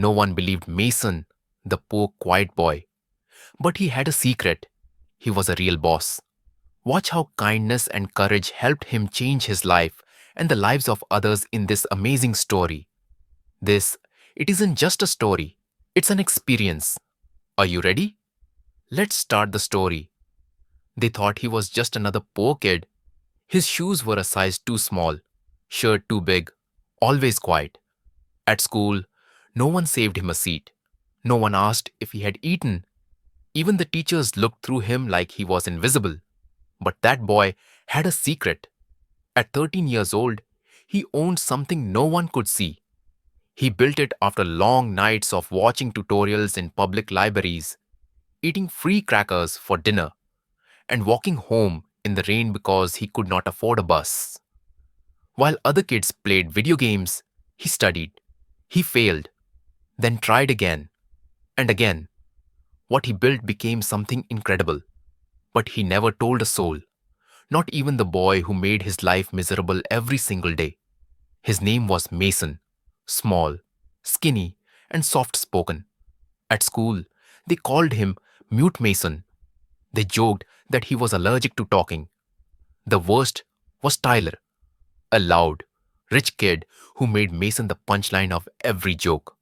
No one believed Mason, the poor, quiet boy. But he had a secret. He was a real boss. Watch how kindness and courage helped him change his life and the lives of others in this amazing story. This, it isn't just a story, it's an experience. Are you ready? Let's start the story. They thought he was just another poor kid. His shoes were a size too small, shirt too big, always quiet. At school, no one saved him a seat. No one asked if he had eaten. Even the teachers looked through him like he was invisible. But that boy had a secret. At 13 years old, he owned something no one could see. He built it after long nights of watching tutorials in public libraries, eating free crackers for dinner, and walking home in the rain because he could not afford a bus. While other kids played video games, he studied. He failed, then tried again and again. What he built became something incredible. But he never told a soul, not even the boy who made his life miserable every single day. His name was Mason, small, skinny, and soft spoken. At school, they called him Mute Mason. They joked that he was allergic to talking. The worst was Tyler, a loud, rich kid who made Mason the punchline of every joke.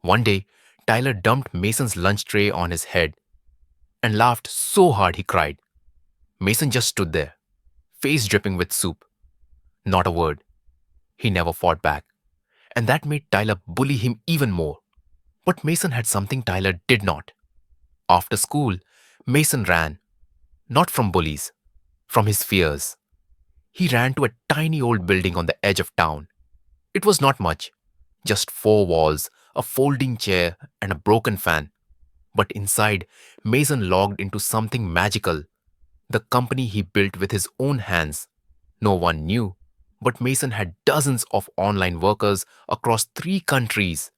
One day, Tyler dumped Mason's lunch tray on his head and laughed so hard he cried. Mason just stood there, face dripping with soup. Not a word. He never fought back, and that made Tyler bully him even more. But Mason had something Tyler did not. After school, Mason ran, not from bullies, from his fears. He ran to a tiny old building on the edge of town. It was not much, just four walls, a folding chair, and a broken fan. But inside, Mason logged into something magical, the company he built with his own hands. No one knew, but Mason had dozens of online workers across 3 countries.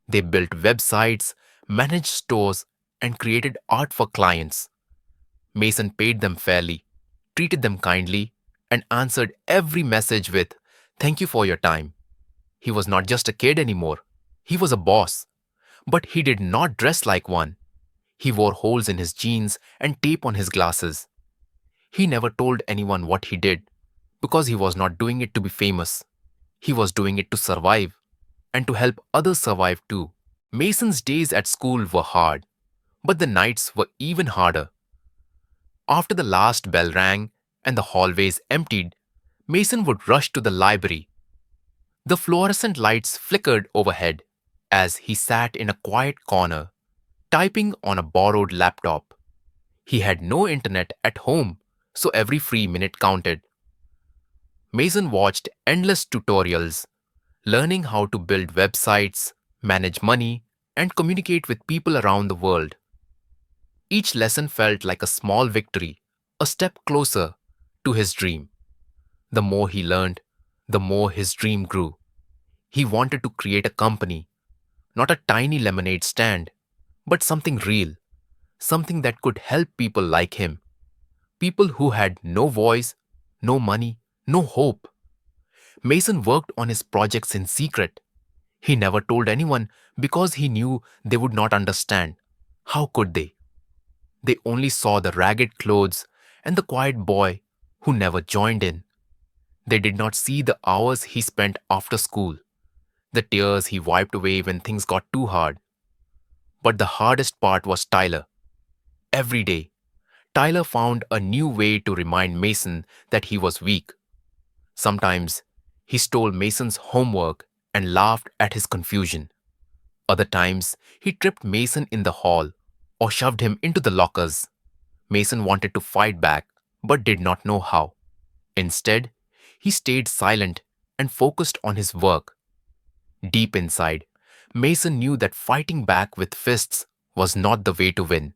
They built websites, managed stores, and created art for clients. Mason paid them fairly, treated them kindly, and answered every message with, "Thank you for your time." He was not just a kid anymore. He was a boss. But he did not dress like one. He wore holes in his jeans and tape on his glasses. He never told anyone what he did, because he was not doing it to be famous. He was doing it to survive, and to help others survive too. Mason's days at school were hard, but the nights were even harder. After the last bell rang and the hallways emptied, Mason would rush to the library. The fluorescent lights flickered overhead as he sat in a quiet corner, typing on a borrowed laptop. He had no internet at home, so every free minute counted. Mason watched endless tutorials, learning how to build websites, manage money, and communicate with people around the world. Each lesson felt like a small victory, a step closer to his dream. The more he learned, the more his dream grew. He wanted to create a company, not a tiny lemonade stand, but something real, something that could help people like him, people who had no voice, no money, no hope. Mason worked on his projects in secret. He never told anyone because he knew they would not understand. How could they? They only saw the ragged clothes and the quiet boy who never joined in. They did not see the hours he spent after school, the tears he wiped away when things got too hard. But the hardest part was Tyler. Every day, Tyler found a new way to remind Mason that he was weak. Sometimes, he stole Mason's homework and laughed at his confusion. Other times, he tripped Mason in the hall or shoved him into the lockers. Mason wanted to fight back, but did not know how. Instead, he stayed silent and focused on his work. Deep inside, Mason knew that fighting back with fists was not the way to win.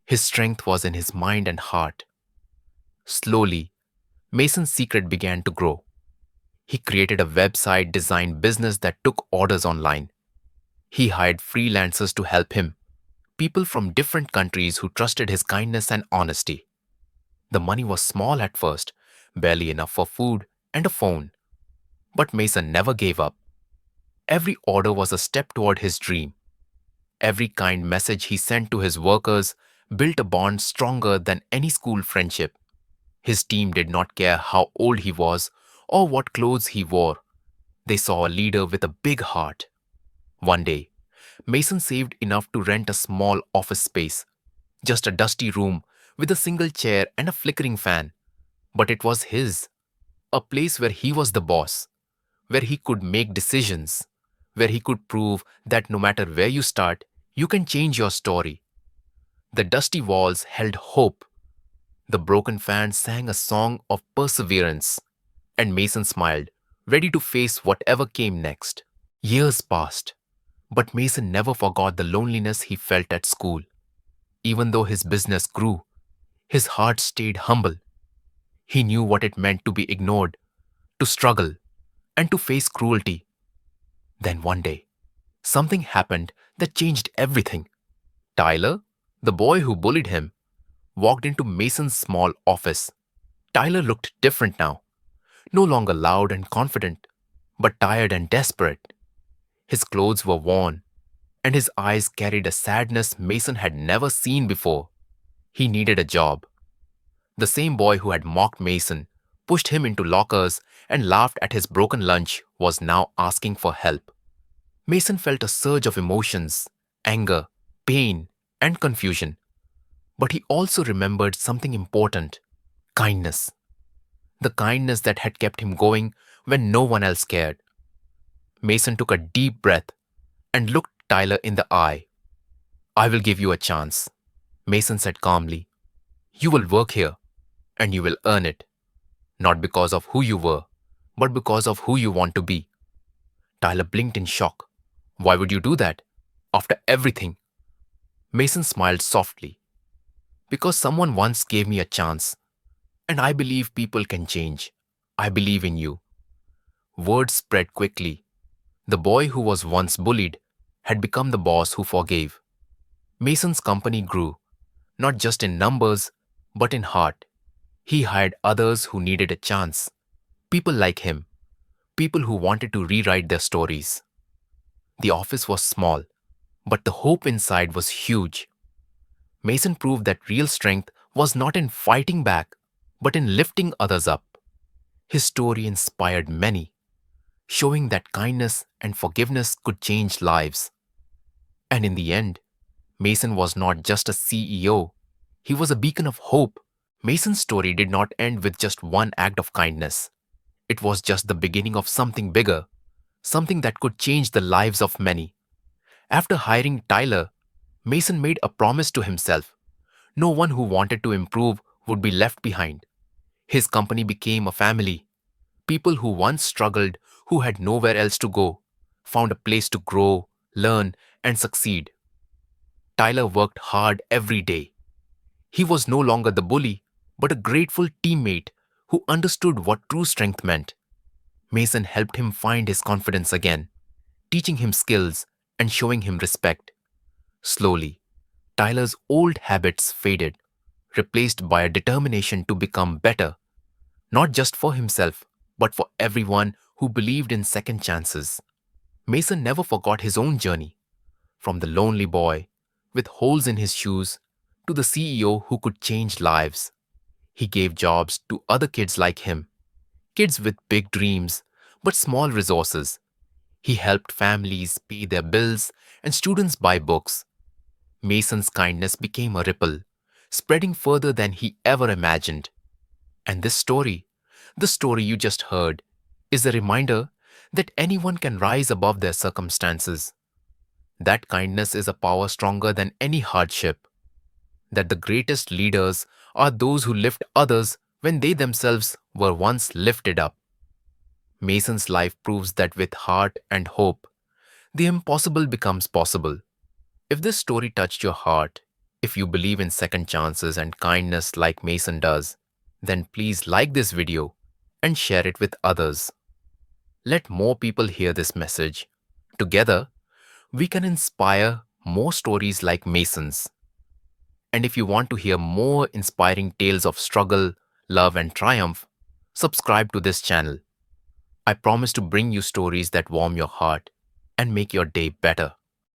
His strength was in his mind and heart. Slowly, Mason's secret began to grow. He created a website design business that took orders online. He hired freelancers to help him, people from different countries who trusted his kindness and honesty. The money was small at first, barely enough for food and a phone. But Mason never gave up. Every order was a step toward his dream. Every kind message he sent to his workers built a bond stronger than any school friendship. His team did not care how old he was or what clothes he wore. They saw a leader with a big heart. One day, Mason saved enough to rent a small office space, just a dusty room with a single chair and a flickering fan. But it was his, a place where he was the boss, where he could make decisions, where he could prove that no matter where you start, you can change your story. The dusty walls held hope. The broken fan sang a song of perseverance, and Mason smiled, ready to face whatever came next. Years passed, but Mason never forgot the loneliness he felt at school. Even though his business grew, his heart stayed humble. He knew what it meant to be ignored, to struggle, and to face cruelty. Then one day, something happened that changed everything. Tyler, the boy who bullied him, walked into Mason's small office. Tyler looked different now, no longer loud and confident, but tired and desperate. His clothes were worn, and his eyes carried a sadness Mason had never seen before. He needed a job. The same boy who had mocked Mason, pushed him into lockers, and laughed at his broken lunch was now asking for help. Mason felt a surge of emotions, anger, pain, and confusion. But he also remembered something important: kindness. The kindness that had kept him going when no one else cared. Mason took a deep breath and looked Tyler in the eye. "I will give you a chance," Mason said calmly. "You will work here, and you will earn it. Not because of who you were, but because of who you want to be." Tyler blinked in shock. "Why would you do that? After everything?" Mason smiled softly. "Because someone once gave me a chance, and I believe people can change. I believe in you." Word spread quickly. The boy who was once bullied had become the boss who forgave. Mason's company grew, not just in numbers, but in heart. He hired others who needed a chance. People like him, people who wanted to rewrite their stories. The office was small, but the hope inside was huge. Mason proved that real strength was not in fighting back, but in lifting others up. His story inspired many, showing that kindness and forgiveness could change lives. And in the end, Mason was not just a CEO, he was a beacon of hope. Mason's story did not end with just one act of kindness. It was just the beginning of something bigger, something that could change the lives of many. After hiring Tyler, Mason made a promise to himself: no one who wanted to improve would be left behind. His company became a family. People who once struggled, who had nowhere else to go, found a place to grow, learn, and succeed. Tyler worked hard every day. He was no longer the bully, but a grateful teammate who understood what true strength meant. Mason helped him find his confidence again, teaching him skills and showing him respect. Slowly, Tyler's old habits faded, replaced by a determination to become better, not just for himself, but for everyone who believed in second chances. Mason never forgot his own journey, from the lonely boy with holes in his shoes to the CEO who could change lives. He gave jobs to other kids like him, kids with big dreams but small resources. He helped families pay their bills and students buy books. Mason's kindness became a ripple, spreading further than he ever imagined. And this story, the story you just heard, is a reminder that anyone can rise above their circumstances. That kindness is a power stronger than any hardship. That the greatest leaders are those who lift others when they themselves were once lifted up. Mason's life proves that with heart and hope, the impossible becomes possible. If this story touched your heart, if you believe in second chances and kindness like Mason does, then please like this video and share it with others. Let more people hear this message. Together, we can inspire more stories like Mason's. And if you want to hear more inspiring tales of struggle, love, and triumph, subscribe to this channel. I promise to bring you stories that warm your heart, and make your day better.